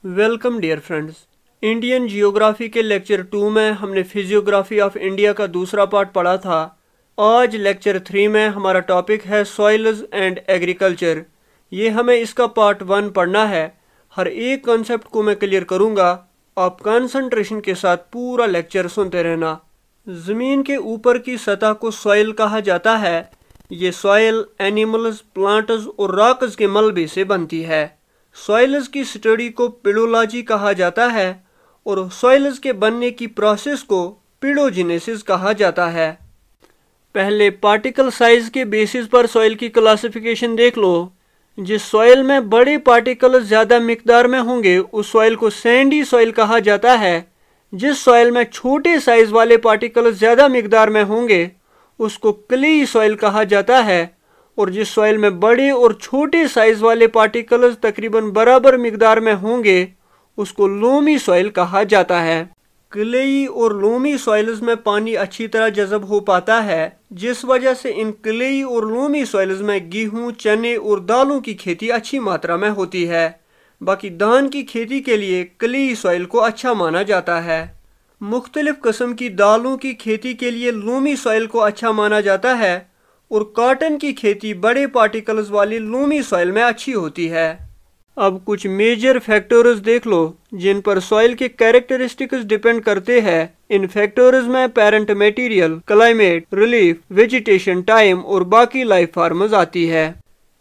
Welcome dear friends. Indian geography के lecture 2 में हमने फिजियोग्राफी ऑफ इंडिया का दूसरा पार्ट पढ़ा था। आज लेक्चर 3 में हमारा टॉपिक है सॉइल्स एंड एग्रीकल्चर। ये हमें इसका पार्ट 1 पढ़ना है। हर एक कॉन्सेप्ट को मैं क्लियर करूँगा, आप कंसंट्रेशन के साथ पूरा लेक्चर सुनते रहना। ज़मीन के ऊपर की सतह को सॉइल कहा जाता है। ये सॉइल एनिमल्स, प्लांट्स और रॉक्स के मलबे से बनती है। सॉइल्स की स्टडी को पेडोलॉजी कहा जाता है और सॉइल्स के बनने की प्रोसेस को पेडोजेनेसिस कहा जाता है। पहले पार्टिकल साइज के बेसिस पर सॉइल की क्लासिफिकेशन देख लो। जिस सॉइल में बड़े पार्टिकल्स ज़्यादा मिकदार में होंगे उस सॉइल को सैंडी सॉइल कहा जाता है। जिस सॉइल में छोटे साइज वाले पार्टिकल्स ज़्यादा मिकदार में होंगे उसको क्लेई सॉइल कहा जाता है, और जिस सॉइल में बड़े और छोटे साइज वाले पार्टिकल्स तकरीबन बराबर मिकदार में होंगे उसको लोमी सॉइल कहा जाता है। क्लेई और लोमी सॉइल्स में पानी अच्छी तरह जज़ब हो पाता है, जिस वजह से इन क्लेई और लोमी सॉइल्स में गेहूं, चने और दालों की खेती अच्छी मात्रा में होती है। बाकी धान की खेती के लिए क्लेई सॉइल को अच्छा माना जाता है। मुख्तलिफ किस्म की दालों की खेती के लिए लोमी सॉइल को अच्छा माना जाता है, और कॉटन की खेती बड़े पार्टिकल्स वाली लोमी सॉइल में अच्छी होती है। अब कुछ मेजर फैक्टर्स देख लो जिन पर सॉइल के कैरेक्टरिस्टिक्स डिपेंड करते हैं। इन फैक्टर्स में parent material, climate, relief, vegetation time और बाकी लाइफ फॉर्म्स आती है।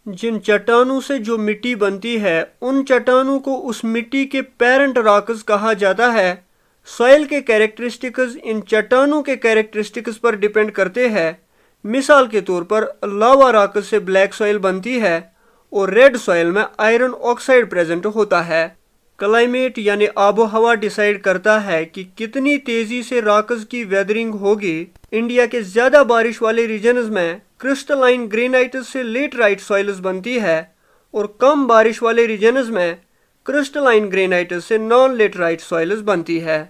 जिन चट्टानों से जो मिट्टी बनती है उन चट्टानों को उस मिट्टी के पेरेंट रॉक्स कहा जाता है। सॉइल के कैरेक्टरिस्टिक्स इन चट्टानों के कैरेक्टरिस्टिक्स पर डिपेंड करते हैं। मिसाल के तौर पर लावा रॉक से ब्लैक सॉइल बनती है और रेड सॉइल में आयरन ऑक्साइड प्रेजेंट होता है। क्लाइमेट यानी आबो हवा डिसाइड करता है कि कितनी तेजी से रॉक्स की वेदरिंग होगी। इंडिया के ज्यादा बारिश वाले रीजन्स में क्रिस्टलाइन ग्रेनाइट्स से लेटराइट सॉइल्स बनती है, और कम बारिश वाले रीजन्स में क्रिस्टलाइन ग्रेनाइट्स से नॉन लेटराइट सॉइल्स बनती है।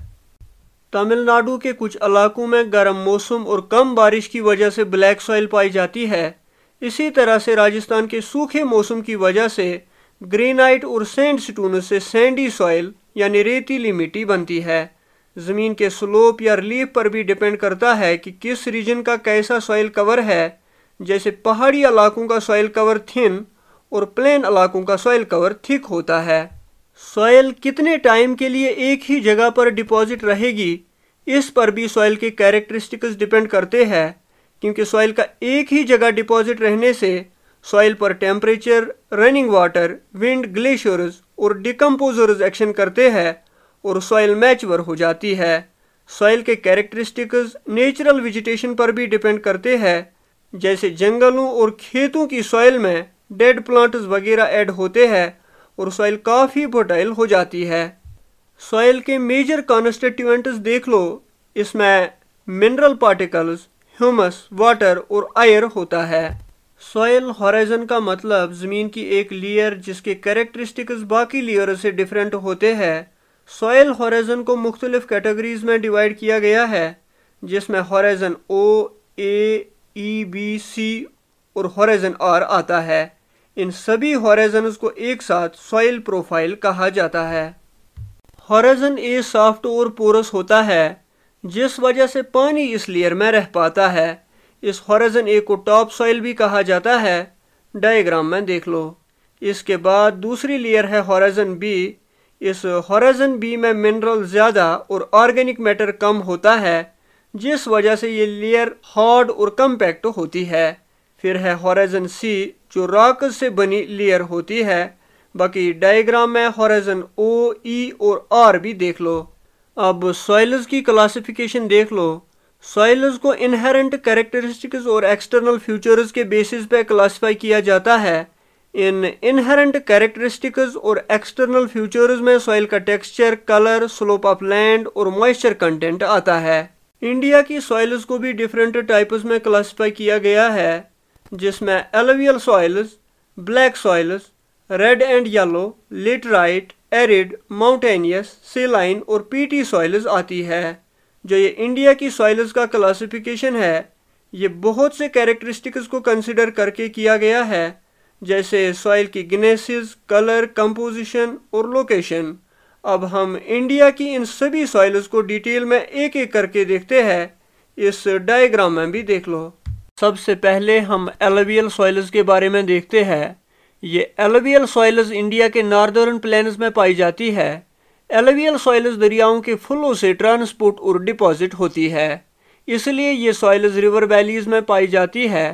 तमिलनाडु के कुछ इलाकों में गर्म मौसम और कम बारिश की वजह से ब्लैक सॉइल पाई जाती है। इसी तरह से राजस्थान के सूखे मौसम की वजह से ग्रेनाइट और सैंडस्टोन से सैंडी सॉइल यानी रेतीली मिट्टी बनती है। ज़मीन के स्लोप या रिलीफ पर भी डिपेंड करता है कि किस रीजन का कैसा सॉइल कवर है। जैसे पहाड़ी इलाकों का सॉइल कवर थिन और प्लेन इलाकों का सॉइल कवर थिक होता है। सॉइल कितने टाइम के लिए एक ही जगह पर डिपॉजिट रहेगी, इस पर भी सॉइल के कैरेक्टरिस्टिक्स डिपेंड करते हैं, क्योंकि सॉइल का एक ही जगह डिपॉजिट रहने से सॉइल पर temperature, running water, wind, glaciers और डिकम्पोजर्स एक्शन करते हैं और सॉइल मैच्योर हो जाती है। सॉइल के कैरेक्टरिस्टिक्स नेचुरल वेजिटेशन पर भी डिपेंड करते हैं। जैसे जंगलों और खेतों की सॉइल में डेड प्लांट्स वगैरह ऐड होते हैं और सॉइल काफ़ी फर्टाइल हो जाती है। सॉइल के मेजर कॉन्स्टिट्यूएंट्स देख लो। इसमें मिनरल पार्टिकल्स, ह्यूमस, वाटर और आयर होता है। सॉइल होराइजन का मतलब ज़मीन की एक लेयर जिसके कैरेक्टरिस्टिक्स बाकी लेयर से डिफरेंट होते हैं। सॉइल होराइजन को मुख्तलिफ कैटेगरीज में डिवाइड किया गया है, जिसमें होराइजन ओ, ए, ई, बी, सी और होराइजन आर आता है। इन सभी होराइजन्स को एक साथ सॉइल प्रोफाइल कहा जाता है। होराइजन ए सॉफ्ट और पोरस होता है, जिस वजह से पानी इस लेयर में रह पाता है। इस होराइजन ए को टॉप सॉइल भी कहा जाता है। डायग्राम में देख लो। इसके बाद दूसरी लेयर है होराइजन बी। इस होराइजन बी में मिनरल ज़्यादा और ऑर्गेनिक मैटर कम होता है, जिस वजह से ये लेयर हार्ड और कम्पैक्ट होती है। फिर है होराइजन सी जो रॉक से बनी लेयर होती है। बाकी डायग्राम में होराइजन ओ, ई और आर भी देख लो। अब सॉइल्स की क्लासिफिकेशन देख लो। सॉइल्स को इनहेरेंट कैरेक्टरिस्टिक्स और एक्सटर्नल फीचर्स के बेसिस पे क्लासिफाई किया जाता है। इन इनहेरेंट कैरेक्टरिस्टिक्स और एक्सटर्नल फीचर्स में सॉइल का texture, colour, slope of land और मॉइस्चर कंटेंट आता है। इंडिया की सॉइल्स को भी डिफरेंट टाइप्स में क्लासिफाई किया गया है, जिसमें alluvial soils, black soils, red and yellow, laterite, arid, mountainous, सेलाइन और पीटी सॉइल्स आती है। जो ये इंडिया की सॉइल्स का क्लासिफिकेशन है, ये बहुत से कैरेक्टरिस्टिक्स को कंसिडर करके किया गया है, जैसे सॉइल की ग्नेसिस, कलर, कंपोजिशन और लोकेशन। अब हम इंडिया की इन सभी सॉइल्स को डिटेल में एक एक करके देखते हैं। इस डायग्राम में भी देख लो। सबसे पहले हम एलुवियल सॉइल्स के बारे में देखते हैं। ये एलुवियल सॉइल्स इंडिया के नॉर्दर्न प्लेन्स में पाई जाती है। एलुवियल सॉइल्स दरियाओं के फ्लो से ट्रांसपोर्ट और डिपॉजिट होती है, इसलिए ये सॉइल्स रिवर वैलीज में पाई जाती है।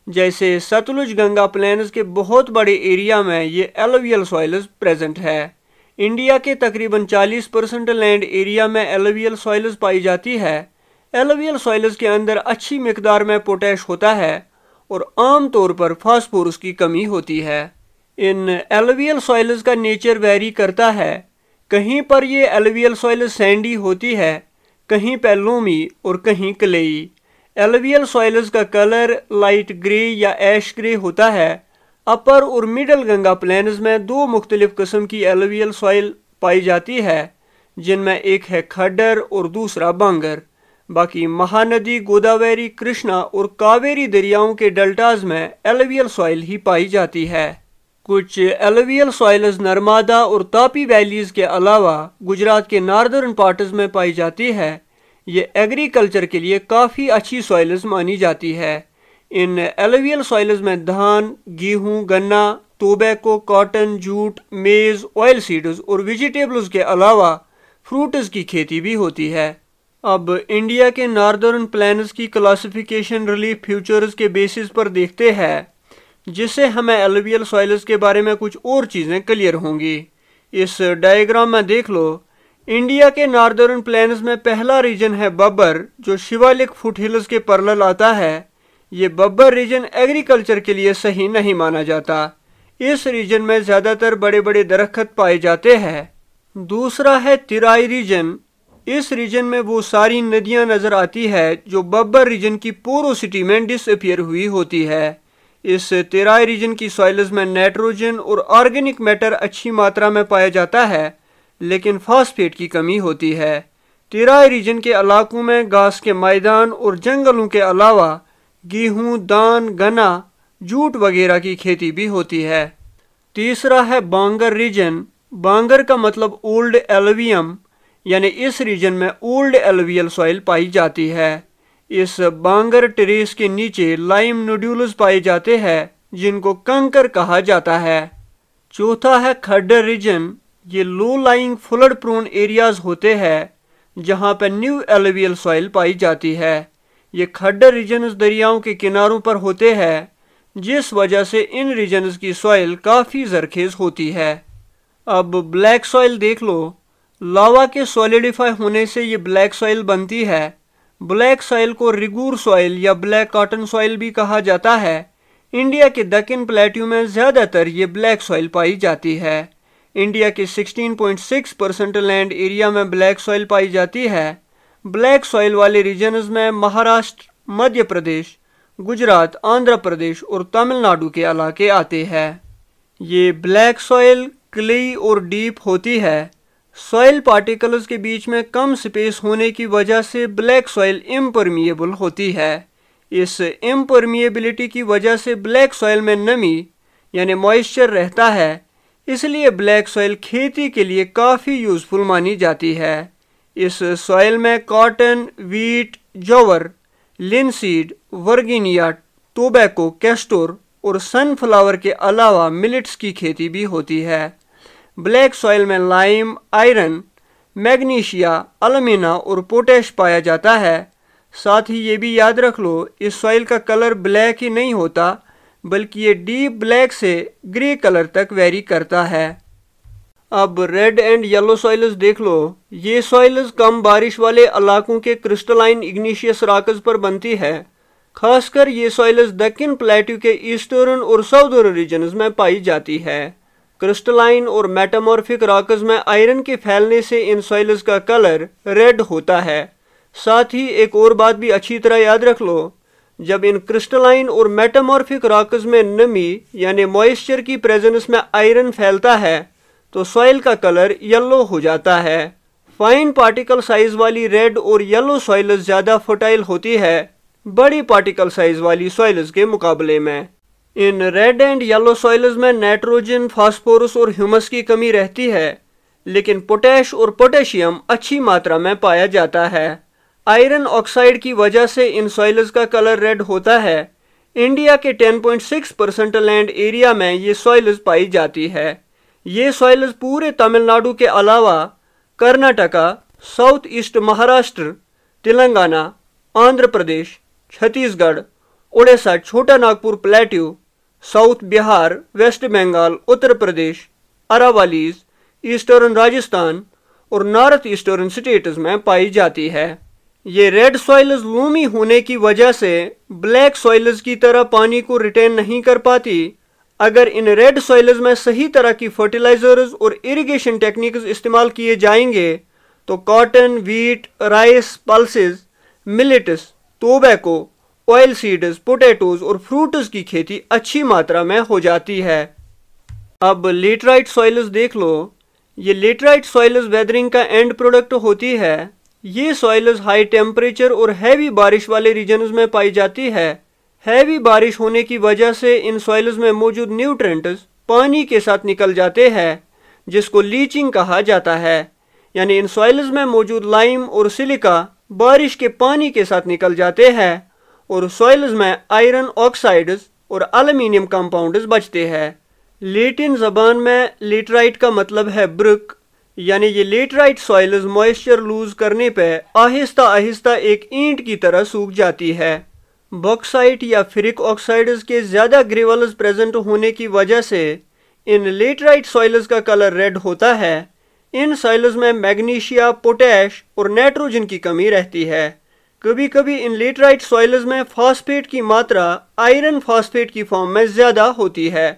जैसे सतलुज गंगा प्लेन्स के बहुत बड़े एरिया में ये एलुवियल सॉइल्स प्रेजेंट है। इंडिया के तकरीबन 40% लैंड एरिया में एलुवियल सॉइल्स पाई जाती है। एलुवियल सॉइल्स के अंदर अच्छी मिकदार में पोटैश होता है और आमतौर पर फास्फोरस की कमी होती है। इन एलुवियल सॉइल्स का नेचर वेरी करता है। कहीं पर ये एलुवियल सॉइल्स सैंडी होती है, कहीं पे लोमी और कहीं क्लेई। एलुवियल सॉइल्स का कलर लाइट ग्रे या ऐश ग्रे होता है। अपर और मिडल गंगा प्लेन्स में दो मुख्तलिफ किस्म की एलुवियल सॉइल पाई जाती है, जिनमें एक है खड्डर और दूसरा बांगर। बाकी महानदी, गोदावरी, कृष्णा और कावेरी दरियाओं के डेल्टाज में एलुवियल सॉइल ही पाई जाती है। कुछ एलुवियल सॉइल्स नर्मदा और तापी वैलीज के अलावा गुजरात के नॉर्दर्न पार्ट्स में पाई जाती है। ये एग्रीकल्चर के लिए काफ़ी अच्छी सॉइल्स मानी जाती है। इन एलुवियल सॉइल्स में धान, गेहूं, गन्ना, टोबैको, कॉटन, जूट, मेज, ऑयल सीड्स और वेजिटेबल्स के अलावा फ्रूट्स की खेती भी होती है। अब इंडिया के नॉर्दर्न प्लेन्स की क्लासिफिकेशन रिलीफ फ्यूचर्स के बेसिस पर देखते हैं, जिससे हमें एलुवियल सॉइल्स के बारे में कुछ और चीज़ें क्लियर होंगी। इस डायग्राम में देख लो। इंडिया के नॉर्दर्न प्लेन्स में पहला रीजन है बब्बर, जो शिवालिक फुटहिल्स के पैरेलल आता है। ये बब्बर रीजन एग्रीकल्चर के लिए सही नहीं माना जाता। इस रीजन में ज़्यादातर बड़े बड़े दरख्त पाए जाते हैं। दूसरा है तिराई रीजन। इस रीजन में वो सारी नदियां नजर आती है जो बब्बर रीजन की पोरोसिटी में डिसअपियर हुई होती है। इस तेराई रीजन की सॉइल्स में नाइट्रोजन और ऑर्गेनिक मैटर अच्छी मात्रा में पाया जाता है, लेकिन फास्फेट की कमी होती है। तेराई रीजन के इलाकों में घास के मैदान और जंगलों के अलावा गेहूं, दान, गन्ना, जूट वगैरह की खेती भी होती है। तीसरा है बांगर रीजन। बांगर का मतलब ओल्ड एलुवियम, यानी इस रीजन में ओल्ड एलुवियल सॉइल पाई जाती है। इस बांगर टेरेस के नीचे लाइम नोड्यूल्स पाए जाते हैं, जिनको कंकर कहा जाता है। चौथा है खड्डर रीजन। ये low lying flood prone areas होते हैं, जहां पर न्यू एलुवियल सॉइल पाई जाती है। ये खड्डर रीजन्स दरियाओं के किनारों पर होते हैं, जिस वजह से इन रीजन्स की सॉइल काफ़ी जरखेज होती है। अब ब्लैक सॉइल देख लो। लावा के सॉलिडिफाई होने से ये ब्लैक सॉइल बनती है। ब्लैक सॉइल को रिगूर सॉइल या ब्लैक कॉटन सॉइल भी कहा जाता है। इंडिया के दक्कन प्लेट्यू में ज़्यादातर ये ब्लैक सॉइल पाई जाती है। इंडिया के 16.6% लैंड एरिया में ब्लैक सॉइल पाई जाती है। ब्लैक सॉइल वाले रीजन्स में महाराष्ट्र, मध्य प्रदेश, गुजरात, आंध्र प्रदेश और तमिलनाडु के इलाके आते हैं। ये ब्लैक सॉइल क्लेई और डीप होती है। सॉइल पार्टिकल्स के बीच में कम स्पेस होने की वजह से ब्लैक सॉइल इम्परमिएबल होती है। इस इम्परमिएबिलिटी की वजह से ब्लैक सॉइल में नमी यानी मॉइस्चर रहता है, इसलिए ब्लैक सॉइल खेती के लिए काफ़ी यूज़फुल मानी जाती है। इस सॉइल में कॉटन, वीट, जवर, लिनसीड, वर्गीनिया, टोबैको, कैस्टोर और सनफ्लावर के अलावा मिलेट्स की खेती भी होती है। ब्लैक सॉइल में लाइम, आयरन, मैग्नीशिया, अलुमिना और पोटैश पाया जाता है। साथ ही ये भी याद रख लो, इस सॉइल का कलर ब्लैक ही नहीं होता, बल्कि ये डीप ब्लैक से ग्रे कलर तक वेरी करता है। अब रेड एंड येलो सॉइल्स देख लो। ये सॉइल्स कम बारिश वाले इलाकों के क्रिस्टलाइन इग्नीशियस रॉक्स पर बनती है। खासकर ये सॉइल्स दक्कन प्लेट्यू के ईस्टर्न और साउदर्न रीजन्स में पाई जाती है। क्रिस्टलाइन और मेटामॉर्फिक रॉक्स में आयरन के फैलने से इन सॉइल्स का कलर रेड होता है। साथ ही एक और बात भी अच्छी तरह याद रख लो, जब इन क्रिस्टलाइन और मेटामॉर्फिक रॉक्स में नमी यानी मॉइस्चर की प्रेजेंस में आयरन फैलता है तो सॉइल का कलर येलो हो जाता है। फाइन पार्टिकल साइज वाली रेड और येलो सॉइल्स ज़्यादा फर्टाइल होती है बड़ी पार्टिकल साइज वाली सॉइल्स के मुकाबले में। In red and yellow soils में नाइट्रोजन, फास्फोरस और ह्यूमस की कमी रहती है, लेकिन पोटैश और पोटेशियम अच्छी मात्रा में पाया जाता है। आयरन ऑक्साइड की वजह से इन सॉइल्स का कलर रेड होता है। इंडिया के 10.6% लैंड एरिया में ये सॉइल्स पाई जाती है। ये सॉइल्स पूरे तमिलनाडु के अलावा Karnataka, south east Maharashtra, Telangana, Andhra Pradesh, Chhattisgarh, Orissa, Chota Nagpur plateau, south Bihar, west Bengal, Uttar Pradesh, Aravallis, eastern Rajasthan और नॉर्थ ईस्टर्न स्टेट्स में पाई जाती है। ये रेड सॉइल्स लूमी होने की वजह से ब्लैक सॉइल्स की तरह पानी को रिटेन नहीं कर पाती। अगर इन रेड सॉइल्स में सही तरह की फर्टिलाइजर्स और इरिगेशन टेक्निक्स इस्तेमाल किए जाएंगे तो cotton, wheat, rice, pulses, millets, tobacco, oil seeds, potatoes और फ्रूट्स की खेती अच्छी मात्रा में हो जाती है। अब लेटराइट सॉइल्स देख लो। ये लेटराइट सॉइल्स वेदरिंग का एंड प्रोडक्ट होती है। ये सॉइल्स हाई टेम्परेचर और हैवी बारिश वाले रीजन्स में पाई जाती है। हैवी बारिश होने की वजह से इन सॉइल्स में मौजूद न्यूट्रेंट्स पानी के साथ निकल जाते हैं, जिसको लीचिंग कहा जाता है। यानी इन सॉइल्स में मौजूद लाइम और सिलिका बारिश के पानी के साथ निकल जाते हैं और सॉइल्स में आयरन ऑक्साइड्स और एल्यूमिनियम कंपाउंड्स बचते हैं। लैटिन जबान में लेटराइट का मतलब है ब्रुक। यानी ये लेटराइट सॉइल्स मॉइस्चर लूज करने पे आहिस्ता आहिस्ता एक ईंट की तरह सूख जाती है। बॉक्साइट या फेरिक ऑक्साइड्स के ज़्यादा ग्रेवल्स प्रेजेंट होने की वजह से इन लेटराइट सॉइल्स का कलर रेड होता है। इन सॉइल्स में मैग्नीशिया, पोटैश और नाइट्रोजन की कमी रहती है। कभी कभी इन लेटराइट सॉइल्स में फास्फेट की मात्रा आयरन फास्फेट की फॉर्म में ज़्यादा होती है।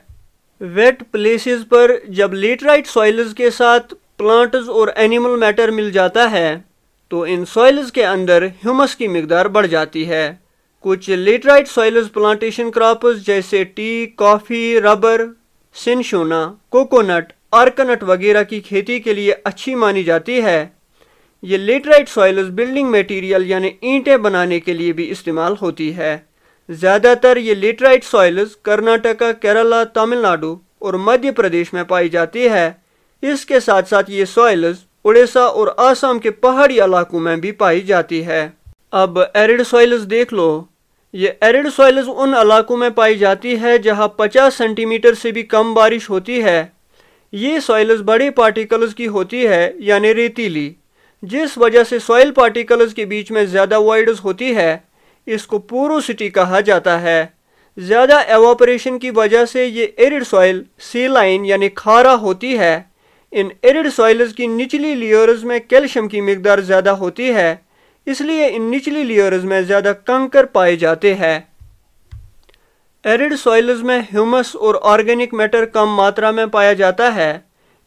वेट प्लेसेस पर जब लेटराइट सॉइल्स के साथ प्लांट्स और एनिमल मैटर मिल जाता है तो इन सॉइल्स के अंदर ह्यूमस की मिकदार बढ़ जाती है। कुछ लेटराइट सॉइल्स प्लांटेशन क्रॉप्स जैसे टी, कॉफ़ी, रबर, सिनशोना, कोकोनट, आर्कनट वगैरह की खेती के लिए अच्छी मानी जाती है। ये लेटराइट सॉइल्स बिल्डिंग मटेरियल यानी ईंटें बनाने के लिए भी इस्तेमाल होती है। ज़्यादातर ये लेटराइट सॉइल्स कर्नाटका, केरला, तमिलनाडु और मध्य प्रदेश में पाई जाती है। इसके साथ साथ ये सॉइल्स उड़ीसा और आसाम के पहाड़ी इलाकों में भी पाई जाती है। अब एरिड सॉइल्स देख लो। ये एरिड सॉइल्स उन इलाकों में पाई जाती है जहां 50 सेंटीमीटर से भी कम बारिश होती है। ये सॉइल्स बड़े पार्टिकल्स की होती है यानी रेतीली, जिस वजह से सॉइल पार्टिकल्स के बीच में ज़्यादा वॉइड्स होती है। इसको पोरोसिटी कहा जाता है। ज़्यादा एवापोरेशन की वजह से ये एरिड सॉइल सेलाइन यानी खारा होती है। इन एरिड सॉइल्स की निचली लेयर्स में कैल्शियम की मिकदार ज़्यादा होती है, इसलिए इन निचली लेयर्स में ज़्यादा कंकर पाए जाते हैं। एरिड सॉइल्स में ह्यूमस और ऑर्गेनिक मैटर कम मात्रा में पाया जाता है।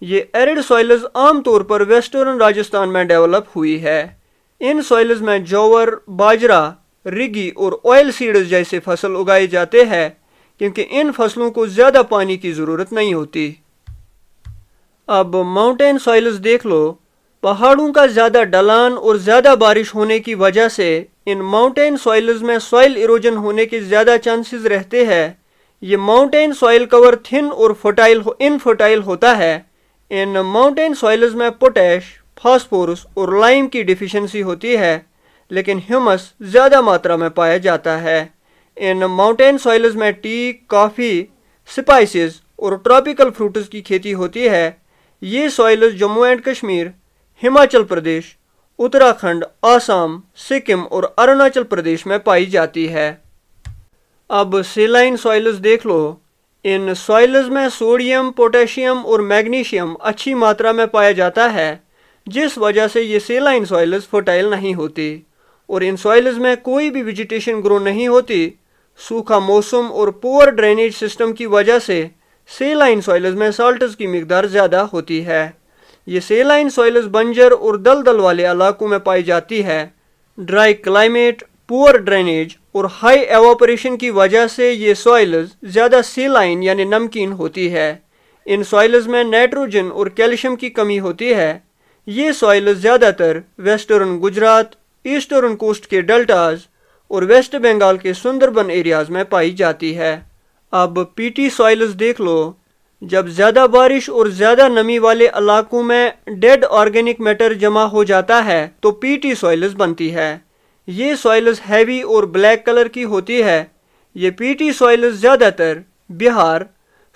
ये एरिड सॉइल्स आमतौर पर वेस्टर्न राजस्थान में डेवलप हुई है। इन सॉइल्स में जौवर, बाजरा, रिगी और ऑयल सीड्स जैसे फसल उगाए जाते हैं, क्योंकि इन फसलों को ज़्यादा पानी की ज़रूरत नहीं होती। अब माउंटेन सॉइल्स देख लो। पहाड़ों का ज़्यादा ढलान और ज़्यादा बारिश होने की वजह से इन माउंटेन सॉइल्स में सॉइल इरोजन होने के ज़्यादा चांसेस रहते हैं। ये माउंटेन सॉइल कवर थिन और इनफर्टाइल होता है। इन माउंटेन सॉइल्स में पोटैश, फास्फोरस और लाइम की डिफिशियंसी होती है, लेकिन ह्यूमस ज़्यादा मात्रा में पाया जाता है। इन माउंटेन सॉइल्स में टी, कॉफ़ी, स्पाइसेस और ट्रॉपिकल फ्रूट्स की खेती होती है। ये सॉइल्स जम्मू एंड कश्मीर, हिमाचल प्रदेश, उत्तराखंड, आसाम, सिक्किम और अरुणाचल प्रदेश में पाई जाती है। अब सेलाइन सॉइल्स देख लो। इन सॉइल्स में सोडियम, पोटेशियम और मैग्नीशियम अच्छी मात्रा में पाया जाता है, जिस वजह से ये सेलाइन सॉइल्स फर्टाइल नहीं होती और इन सॉइल्स में कोई भी वेजिटेशन ग्रो नहीं होती। सूखा मौसम और पुअर ड्रेनेज सिस्टम की वजह से सेलाइन सॉइल्स में साल्ट्स की मिकदार ज़्यादा होती है। ये सेलाइन सॉइल्स बंजर और दलदल वाले इलाकों में पाई जाती है। ड्राई क्लाइमेट, पुअर ड्रेनेज और हाई एवापोरेशन की वजह से ये सॉइल्स ज़्यादा सेलाइन यानी नमकीन होती है। इन सॉइल्स में नाइट्रोजन और कैल्शियम की कमी होती है। ये सॉइल्स ज़्यादातर वेस्टर्न गुजरात, ईस्टर्न कोस्ट के डेल्टाज और वेस्ट बंगाल के सुंदरबन एरियाज में पाई जाती है। अब पीटी सॉइल्स देख लो। जब ज़्यादा बारिश और ज़्यादा नमी वाले इलाकों में डेड ऑर्गेनिक मैटर जमा हो जाता है तो पीटी सॉइल्स बनती है। ये सॉइल्स हैवी और ब्लैक कलर की होती है। ये पीटी सॉइल्स ज़्यादातर Bihar,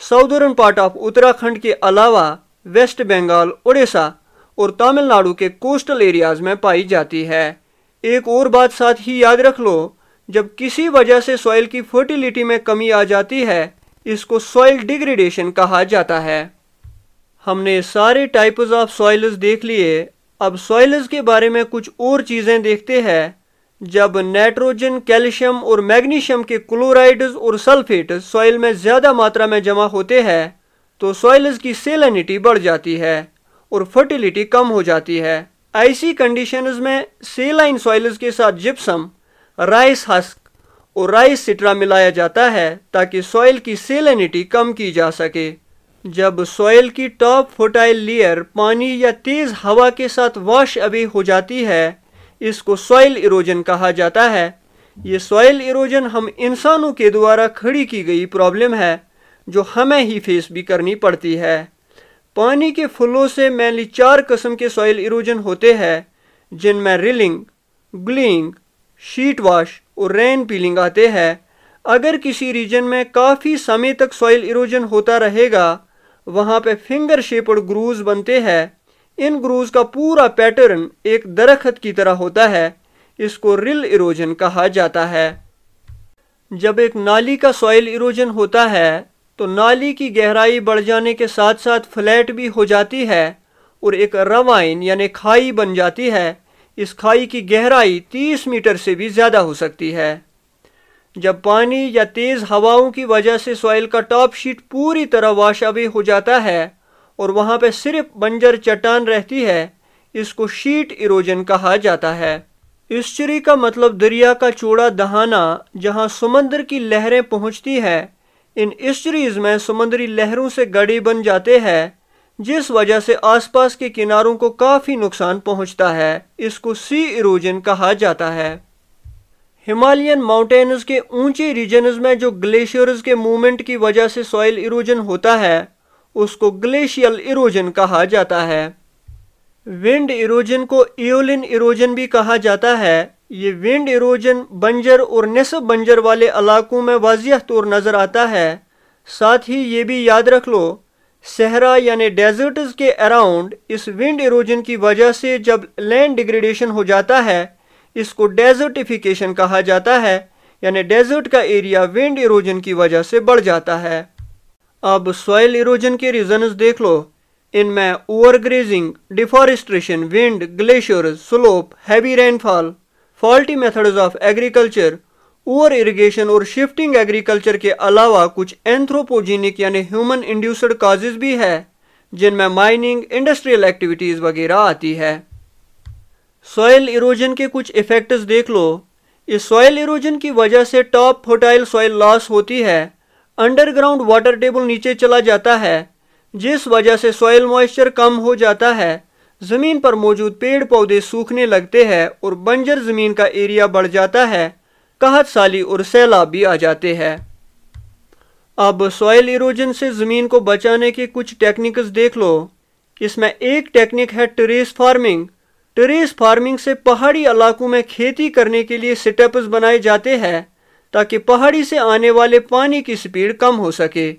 southern part of Uttarakhand के अलावा वेस्ट बंगाल, उड़ीसा और तमिलनाडु के कोस्टल एरियाज में पाई जाती है। एक और बात साथ ही याद रख लो, जब किसी वजह से सॉइल की फर्टिलिटी में कमी आ जाती है इसको सॉइल डिग्रेडेशन कहा जाता है। हमने सारे टाइप्स ऑफ सॉइल्स देख लिए। अब सॉइल्स के बारे में कुछ और चीज़ें देखते हैं। जब नाइट्रोजन, कैल्शियम और मैग्नीशियम के क्लोराइड्स और सल्फेट सॉइल में ज़्यादा मात्रा में जमा होते हैं तो सॉइल्स की सेलिनिटी बढ़ जाती है और फर्टिलिटी कम हो जाती है। ऐसी कंडीशंस में सेलाइन सॉइल्स के साथ जिप्सम, राइस हस्क और राइस सिट्रा मिलाया जाता है ताकि सॉइल की सेलिनिटी कम की जा सके। जब सॉइल की टॉप फर्टाइल लेयर पानी या तेज हवा के साथ वॉश अवे हो जाती है इसको सॉइल इरोजन कहा जाता है। ये सॉइल इरोजन हम इंसानों के द्वारा खड़ी की गई प्रॉब्लम है जो हमें ही फेस भी करनी पड़ती है। पानी के फ्लो से मेनली 4 किस्म के सॉइल इरोजन होते हैं जिनमें रिलिंग, ग्लेइंग, शीट वॉश और रेन पीलिंग आते हैं। अगर किसी रीजन में काफ़ी समय तक सॉइल इरोजन होता रहेगा वहाँ पे फिंगर शेप्ड ग्रूव्स बनते हैं। इन ग्रूव्स का पूरा पैटर्न एक दरख्त की तरह होता है। इसको रिल इरोजन कहा जाता है। जब एक नाली का सॉइल इरोजन होता है तो नाली की गहराई बढ़ जाने के साथ साथ फ्लैट भी हो जाती है और एक रवाइन यानी खाई बन जाती है। इस खाई की गहराई 30 मीटर से भी ज़्यादा हो सकती है। जब पानी या तेज़ हवाओं की वजह से सॉइल का टॉप शीट पूरी तरह वॉश अवे हो जाता है और वहाँ पे सिर्फ बंजर चट्टान रहती है इसको शीट इरोजन कहा जाता है। ईस्चुरी का मतलब दरिया का चौड़ा दहाना जहाँ समुद्र की लहरें पहुँचती है। इन ईस्चुरीज में समुद्री लहरों से गड्ढे बन जाते हैं जिस वजह से आसपास के किनारों को काफ़ी नुकसान पहुंचता है। इसको सी इरोजन कहा जाता है। हिमालयन माउंटेन्स के ऊंचे रीजन्स में जो ग्लेशियर्स के मूवमेंट की वजह से सॉइल इरोजन होता है उसको ग्लेशियल इरोजन कहा जाता है। विंड इरोजन को एओलिन इरोजन भी कहा जाता है। ये विंड इरोजन बंजर और निस्फ बंजर वाले इलाकों में वाज़िह तौर नज़र आता है। साथ ही ये भी याद रख लो सहरा यानी डेजर्ट्स के अराउंड इस विंड इरोजन की वजह से जब लैंड डिग्रेडेशन हो जाता है इसको डेजर्टिफिकेशन कहा जाता है यानी डेजर्ट का एरिया विंड इरोजन की वजह से बढ़ जाता है। अब सॉइल इरोजन के रीजन्स देख लो। इनमें overgrazing, deforestation, wind, glaciers, slope, heavy rainfall, faulty methods of agriculture, over irrigation और शिफ्टिंग एग्रीकल्चर के अलावा कुछ एंथ्रोपोजेनिक यानी ह्यूमन इंड्यूस्ड काजेज भी है जिनमें माइनिंग, इंडस्ट्रियल एक्टिविटीज़ वगैरह आती है। सॉइल इरोजन के कुछ इफेक्ट्स देख लो। इस सॉइल इरोजन की वजह से टॉप फर्टाइल सॉइल लॉस होती है। अंडरग्राउंड वाटर टेबल नीचे चला जाता है जिस वजह से सॉइल मॉइस्चर कम हो जाता है। ज़मीन पर मौजूद पेड़ पौधे सूखने लगते हैं और बंजर ज़मीन का एरिया बढ़ जाता है। कहत साली और सैलाब भी आ जाते हैं। अब सॉइल इरोजन से ज़मीन को बचाने के कुछ टेक्निक्स देख लो। इसमें एक टेक्निक है टेरेस फार्मिंग। टेरेस फार्मिंग से पहाड़ी इलाकों में खेती करने के लिए सेटअप्स बनाए जाते हैं ताकि पहाड़ी से आने वाले पानी की स्पीड कम हो सके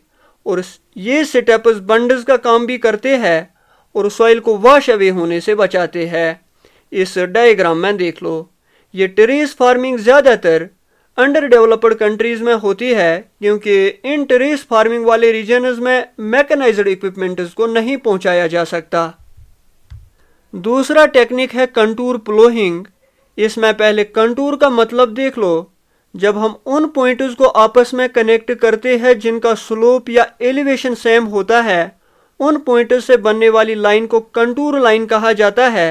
और ये सेटअप्स बंडर्स का काम भी करते हैं और सॉइल को वॉश अवे होने से बचाते हैं। इस डायग्राम में देख लो। ये टेरेस फार्मिंग ज़्यादातर अंडर डेवलप्ड कंट्रीज़ में होती है क्योंकि इन टेरेस फार्मिंग वाले रीजन्स में मैकेनाइज्ड इक्विपमेंट्स को नहीं पहुंचाया जा सकता। दूसरा टेक्निक है कंटूर प्लोइंग। इसमें पहले कंटूर का मतलब देख लो। जब हम उन पॉइंट्स को आपस में कनेक्ट करते हैं जिनका स्लोप या एलिवेशन सेम होता है उन पॉइंट्स से बनने वाली लाइन को कंटूर लाइन कहा जाता है।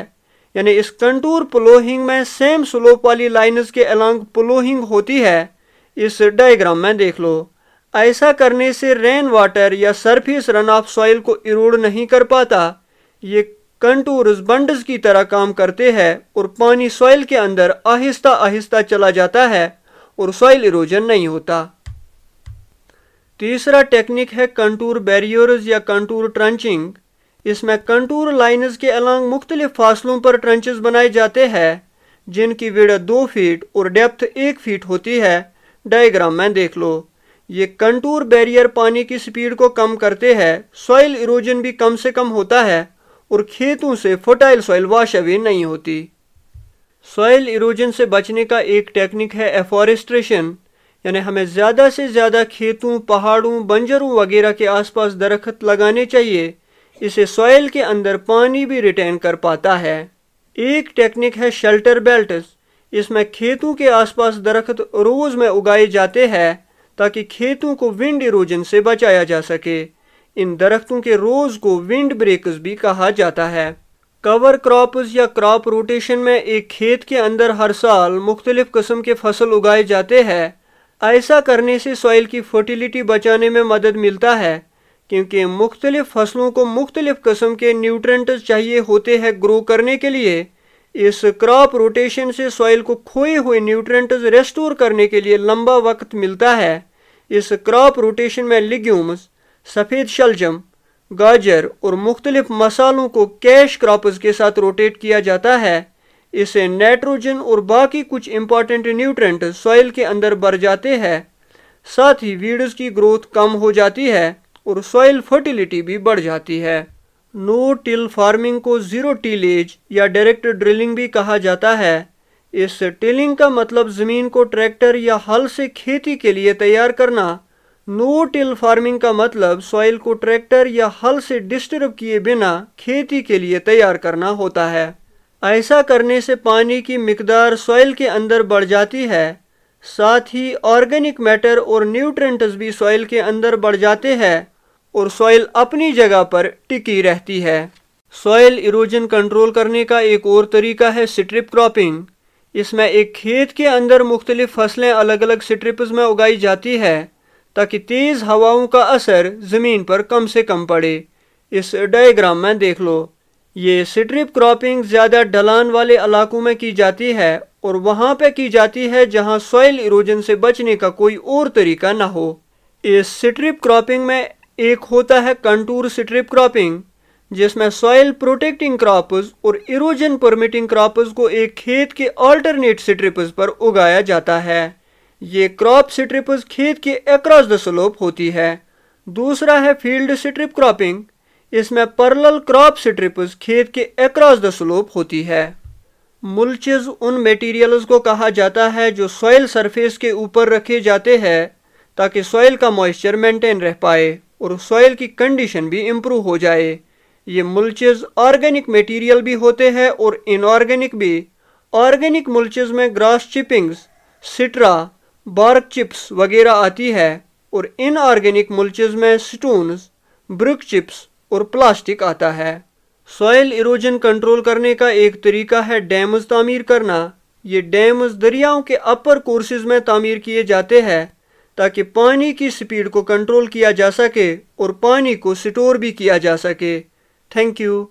यानी इस कंटूर प्लोइंग में सेम स्लोप वाली लाइन्स के अलोंग प्लोइंग होती है। इस डायग्राम में देख लो। ऐसा करने से रेन वाटर या सरफेस रन ऑफ सॉइल को इरोड नहीं कर पाता। ये कंटूर्स बंड्स की तरह काम करते हैं और पानी सॉइल के अंदर आहिस्ता आहिस्ता चला जाता है और सॉइल इरोजन नहीं होता। तीसरा टेक्निक है कंटूर बैरियर्स या कंटूर ट्रंचिंग। इसमें कंटूर लाइन्स के अलॉन्ग मुख्तलिफ फासलों पर ट्रंचेस बनाए जाते हैं जिनकी विड्थ 2 फीट और डेप्थ 1 फीट होती है। डायग्राम में देख लो। ये कंटूर बैरियर पानी की स्पीड को कम करते हैं, सॉइल इरोजन भी कम से कम होता है और खेतों से फर्टाइल सॉइल वॉश अवे नहीं होती। सॉइल इरोजन से बचने का एक टेक्निक है एफॉरेस्ट्रेशन, यानी हमें ज़्यादा से ज़्यादा खेतों, पहाड़ों, बंजरों वगैरह के आसपास दरख्त लगाने चाहिए। इसे सॉइल के अंदर पानी भी रिटेन कर पाता है। एक टेक्निक है शेल्टर बेल्ट्स। इसमें खेतों के आसपास दरख्त रोज में उगाए जाते हैं ताकि खेतों को विंड इरोजन से बचाया जा सके। इन दरख्तों के रोज को विंड ब्रेकर्स भी कहा जाता है। कवर क्रॉप्स या क्रॉप रोटेशन में एक खेत के अंदर हर साल मुख्तलिफ किस्म के फसल उगाए जाते हैं। ऐसा करने से सॉइल की फर्टिलिटी बचाने में मदद मिलता है क्योंकि मुख्तलिफ फसलों को मुख्तलिफ किस्म के न्यूट्रेंट्स चाहिए होते हैं ग्रो करने के लिए। इस क्रॉप रोटेशन से सॉइल को खोए हुए न्यूट्रेंट्स रेस्टोर करने के लिए लंबा वक्त मिलता है। इस क्रॉप रोटेशन में लिग्यूम्स, सफ़ेद शलजम, गाजर और मुख्तलिफ मसालों को कैश क्रॉप्स के साथ रोटेट किया जाता है। इससे नाइट्रोजन और बाकी कुछ इंपॉर्टेंट न्यूट्रेंट सॉइल के अंदर बढ़ जाते हैं। साथ ही वीड्स की ग्रोथ कम हो जाती है और सॉइल फर्टिलिटी भी बढ़ जाती है। नो टिल फार्मिंग को जीरो टिलेज या डायरेक्ट ड्रिलिंग भी कहा जाता है। इस टिलिंग का मतलब ज़मीन को ट्रैक्टर या हल से खेती के लिए तैयार करना। नो टिल फार्मिंग का मतलब सॉइल को ट्रैक्टर या हल से डिस्टर्ब किए बिना खेती के लिए तैयार करना होता है। ऐसा करने से पानी की मिकदार सॉइल के अंदर बढ़ जाती है। साथ ही ऑर्गेनिक मैटर और न्यूट्रेंट्स भी सॉइल के अंदर बढ़ जाते हैं और सॉइल अपनी जगह पर टिकी रहती है। सॉइल इरोजन कंट्रोल करने का एक और तरीका है स्ट्रिप क्रॉपिंग। इसमें एक खेत के अंदर मुख्तलिफ फसलें अलग अलग स्ट्रिप्स में उगाई जाती है ताकि तेज़ हवाओं का असर ज़मीन पर कम से कम पड़े। इस डायग्राम में देख लो। ये स्ट्रिप क्रॉपिंग ज़्यादा ढलान वाले इलाकों में की जाती है और वहाँ पे की जाती है जहाँ सॉइल इरोजन से बचने का कोई और तरीका ना हो। इस स्ट्रिप क्रॉपिंग में एक होता है कंटूर स्ट्रिप क्रॉपिंग जिसमें सॉइल प्रोटेक्टिंग क्रॉप्स और इरोजन परमिटिंग क्रॉप्स को एक खेत के अल्टरनेट स्ट्रिप्स पर उगाया जाता है। ये क्रॉप स्ट्रिप्स खेत के अक्रॉस द स्लोप होती है। दूसरा है फील्ड स्ट्रिप क्रॉपिंग। इसमें पैरेलल क्रॉप स्ट्रिप्स खेत के अक्रॉस द स्लोप होती है। मुल्चेस उन मटेरियल्स को कहा जाता है जो सॉइल सरफेस के ऊपर रखे जाते हैं ताकि सॉइल का मॉइस्चर मेंटेन रह पाए और सॉइल की कंडीशन भी इम्प्रूव हो जाए। ये मुल्चेस ऑर्गेनिक मटेरियल भी होते हैं और इनऑर्गेनिक भी। ऑर्गेनिक मुल्चेस में ग्रास चिपिंग्स, सिट्रा, बार्क चिप्स वगैरह आती है और इनऑर्गेनिक मुल्चेस में स्टोन्स, ब्रिक चिप्स और प्लास्टिक आता है। सॉइल इरोजन कंट्रोल करने का एक तरीका है डैम्स तामीर करना। ये डैम्स दरियाओं के अपर कोर्सेज में तामीर किए जाते हैं ताकि पानी की स्पीड को कंट्रोल किया जा सके और पानी को स्टोर भी किया जा सके। Thank you.